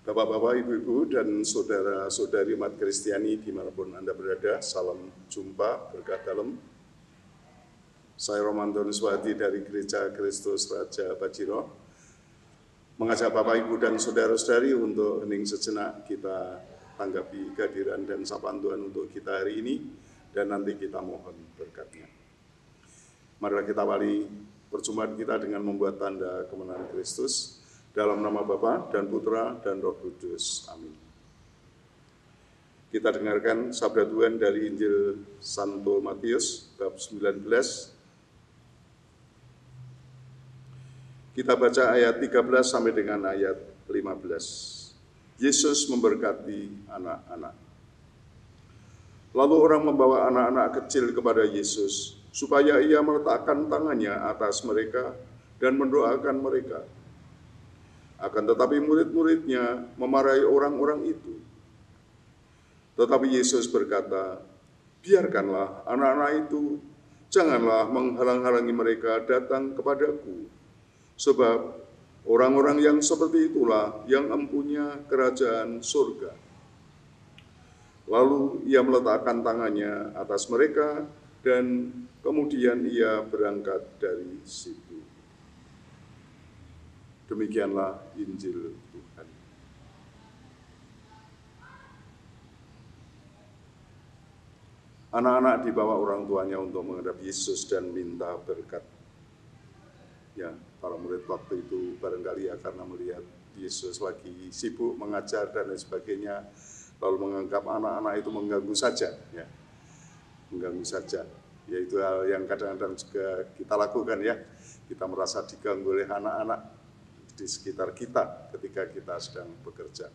Bapak-bapak, ibu-ibu, dan saudara-saudari umat Kristiani dimanapun Anda berada, salam jumpa berkat dalam. Saya Romanto Nuswadi dari Gereja Kristus Raja Bajiro, mengajak Bapak, Ibu, dan saudara-saudari untuk hening sejenak kita tanggapi kehadiran dan sapaan Tuhan untuk kita hari ini, dan nanti kita mohon berkat-Nya. Marilah kita awali perjumpaan kita dengan membuat tanda kemenangan Kristus. Dalam nama Bapa dan Putra dan Roh Kudus. Amin. Kita dengarkan sabda Tuhan dari Injil Santo Matius bab 19. Kita baca ayat 13 sampai dengan ayat 15. Yesus memberkati anak-anak. Lalu orang membawa anak-anak kecil kepada Yesus supaya ia meletakkan tangannya atas mereka dan mendoakan mereka. Akan tetapi murid-muridnya memarahi orang-orang itu. Tetapi Yesus berkata, biarkanlah anak-anak itu, janganlah menghalang-halangi mereka datang kepadaku. Sebab orang-orang yang seperti itulah yang empunya kerajaan surga. Lalu ia meletakkan tangannya atas mereka dan kemudian ia berangkat dari situ. Demikianlah Injil Tuhan. Anak-anak dibawa orang tuanya untuk menghadap Yesus dan minta berkat. Ya, para murid waktu itu barangkali ya karena melihat Yesus lagi sibuk mengajar dan lain sebagainya, lalu menganggap anak-anak itu mengganggu saja, ya, mengganggu saja. Yaitu hal yang kadang-kadang juga kita lakukan, ya. Kita merasa diganggu oleh anak-anak di sekitar kita ketika kita sedang bekerja.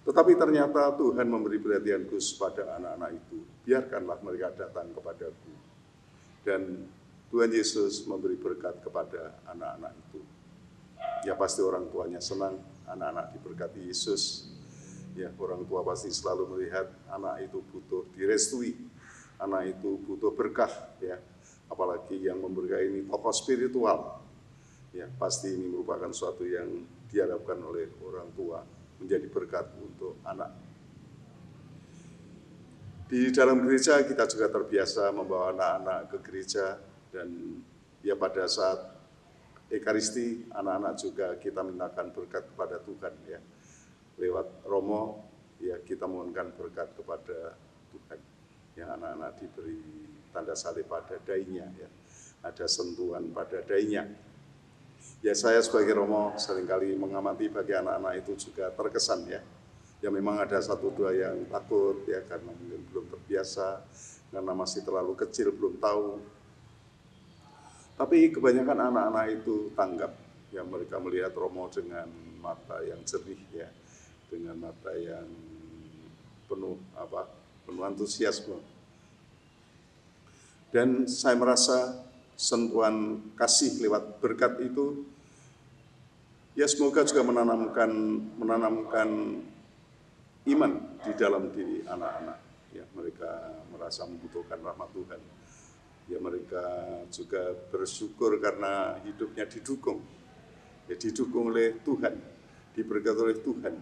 Tetapi ternyata Tuhan memberi perhatian khusus pada anak-anak itu. Biarkanlah mereka datang kepadaku. Dan Tuhan Yesus memberi berkat kepada anak-anak itu. Ya pasti orang tuanya senang, anak-anak diberkati Yesus. Ya, orang tua pasti selalu melihat anak itu butuh direstui, anak itu butuh berkah, ya. Apalagi yang memberkahi ini tokoh spiritual. Ya, pasti ini merupakan sesuatu yang diharapkan oleh orang tua menjadi berkat untuk anak. Di dalam gereja kita juga terbiasa membawa anak-anak ke gereja dan ya pada saat Ekaristi anak-anak juga kita mintakan berkat kepada Tuhan, ya. Lewat Romo ya kita mohonkan berkat kepada Tuhan. Ya, anak-anak diberi tanda salib pada dainya, ya. Ada sentuhan pada dainya. Ya saya sebagai Romo seringkali mengamati bagi anak-anak itu juga terkesan, ya. Ya memang ada satu dua yang takut, ya, karena mungkin belum terbiasa, karena masih terlalu kecil, belum tahu. Tapi kebanyakan anak-anak itu tanggap, ya, mereka melihat Romo dengan mata yang jernih, ya, dengan mata yang penuh antusiasme. Dan saya merasa sentuhan kasih lewat berkat itu ya semoga juga menanamkan iman di dalam diri anak-anak. Ya, mereka merasa membutuhkan rahmat Tuhan. Ya, mereka juga bersyukur karena hidupnya didukung. Ya, didukung oleh Tuhan, diberkati oleh Tuhan.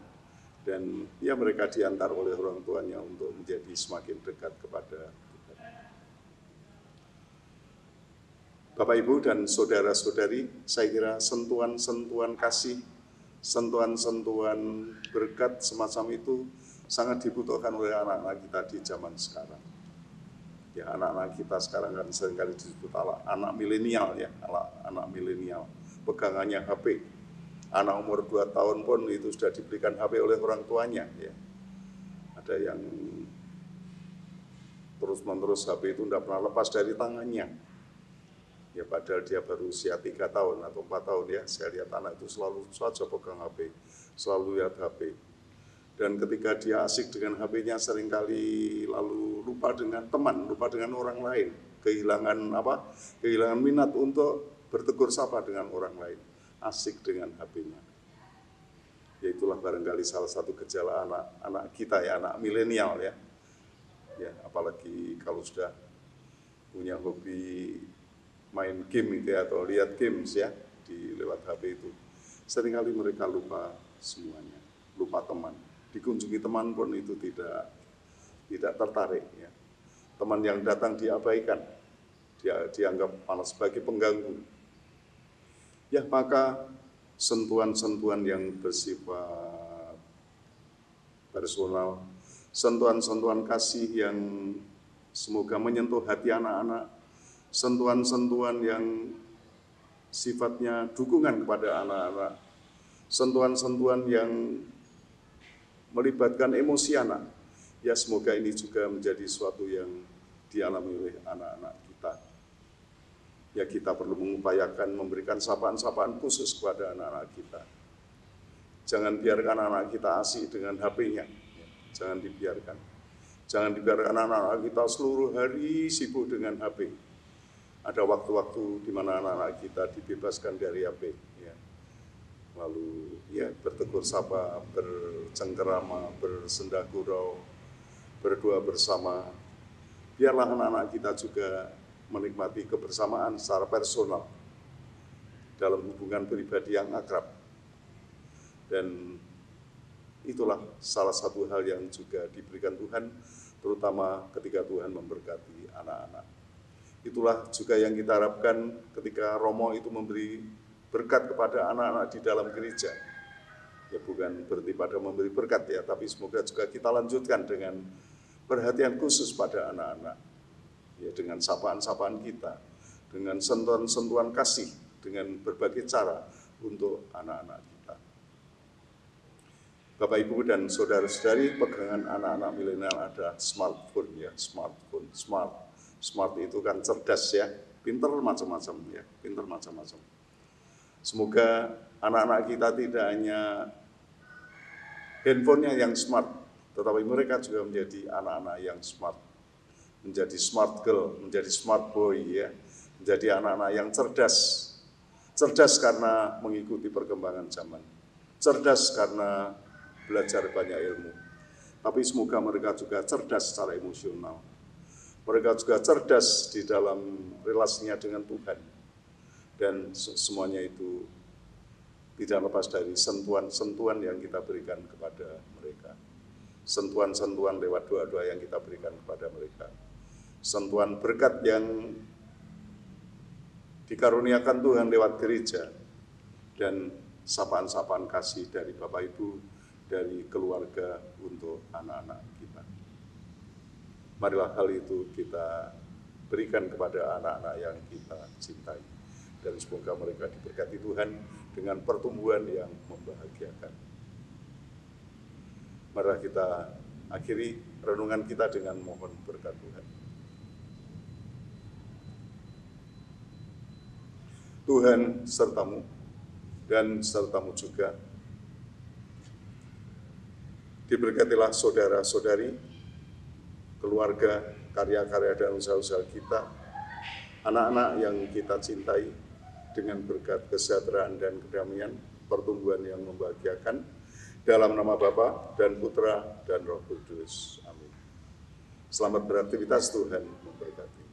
Dan ya mereka diantar oleh orang tuanya untuk menjadi semakin dekat kepada Tuhan. Bapak, Ibu, dan saudara-saudari, saya kira sentuhan-sentuhan kasih, sentuhan-sentuhan berkat semacam itu sangat dibutuhkan oleh anak-anak kita di zaman sekarang. Ya, anak-anak kita sekarang kan seringkali disebut anak milenial, ya, anak milenial, pegangannya HP. Anak umur 2 tahun pun itu sudah diberikan HP oleh orang tuanya, ya. Ada yang terus-menerus HP itu tidak pernah lepas dari tangannya. Ya padahal dia baru usia 3 tahun atau 4 tahun, ya. Saya lihat anak itu selalu saja pegang HP, selalu lihat HP. Dan ketika dia asik dengan HP-nya seringkali lalu lupa dengan teman, lupa dengan orang lain. Kehilangan minat untuk bertegur sapa dengan orang lain. Asik dengan HP-nya. Ya itulah barangkali salah satu gejala anak kita, ya, anak milenial, ya. Ya, apalagi kalau sudah punya hobi main game itu, ya, atau lihat games, ya, di lewat HP itu. Seringkali mereka lupa semuanya, lupa tanpa teman. Dikunjungi teman pun itu tidak tertarik. Ya. Teman yang datang diabaikan, dia dianggap malah sebagai pengganggu. Ya, maka sentuhan-sentuhan yang bersifat personal, sentuhan-sentuhan kasih yang semoga menyentuh hati anak-anak, sentuhan-sentuhan yang sifatnya dukungan kepada anak-anak, sentuhan-sentuhan yang melibatkan emosi anak. Ya, semoga ini juga menjadi suatu yang dialami oleh anak-anak kita. Ya, kita perlu mengupayakan memberikan sapaan-sapaan khusus kepada anak-anak kita. Jangan biarkan anak-anak kita asik dengan HP-nya. Jangan dibiarkan. Jangan dibiarkan anak-anak kita seluruh hari sibuk dengan HP. Ada waktu-waktu di mana anak-anak kita dibebaskan dari HP. Ya. Lalu ya bertegur sapa, bercengkerama, bersenda gurau, berdoa bersama. Biarlah anak-anak kita juga menikmati kebersamaan secara personal dalam hubungan pribadi yang akrab. Dan itulah salah satu hal yang juga diberikan Tuhan, terutama ketika Tuhan memberkati anak-anak. Itulah juga yang kita harapkan ketika Romo itu memberi berkat kepada anak-anak di dalam gereja. Ya, bukan berarti pada memberi berkat ya, tapi semoga juga kita lanjutkan dengan perhatian khusus pada anak-anak. Ya, dengan sapaan-sapaan kita, dengan sentuhan-sentuhan kasih, dengan berbagai cara untuk anak-anak kita. Bapak, Ibu, dan saudara-saudari, pegangan anak-anak milenial ada smartphone ya, smartphone, smart itu kan cerdas ya, pinter macam-macam ya, pinter macam-macam. Semoga anak-anak kita tidak hanya handphonenya yang smart, tetapi mereka juga menjadi anak-anak yang smart. Menjadi smart girl, menjadi smart boy ya, menjadi anak-anak yang cerdas. Cerdas karena mengikuti perkembangan zaman. Cerdas karena belajar banyak ilmu. Tapi semoga mereka juga cerdas secara emosional. Mereka juga cerdas di dalam relasinya dengan Tuhan. Dan semuanya itu tidak lepas dari sentuhan-sentuhan yang kita berikan kepada mereka. Sentuhan-sentuhan lewat doa-doa yang kita berikan kepada mereka. Sentuhan berkat yang dikaruniakan Tuhan lewat gereja, dan sapaan-sapaan kasih dari Bapak Ibu, dari keluarga untuk anak-anak kita. Marilah hal itu kita berikan kepada anak-anak yang kita cintai, dan semoga mereka diberkati Tuhan dengan pertumbuhan yang membahagiakan. Marilah kita akhiri renungan kita dengan mohon berkat Tuhan. Tuhan sertamu dan sertamu juga. Diberkatilah saudara-saudari, keluarga, karya-karya dan usaha-usaha kita, anak-anak yang kita cintai dengan berkat kesejahteraan dan kedamaian, pertumbuhan yang membahagiakan, dalam nama Bapa dan Putra dan Roh Kudus. Amin. Selamat beraktivitas, Tuhan memberkati.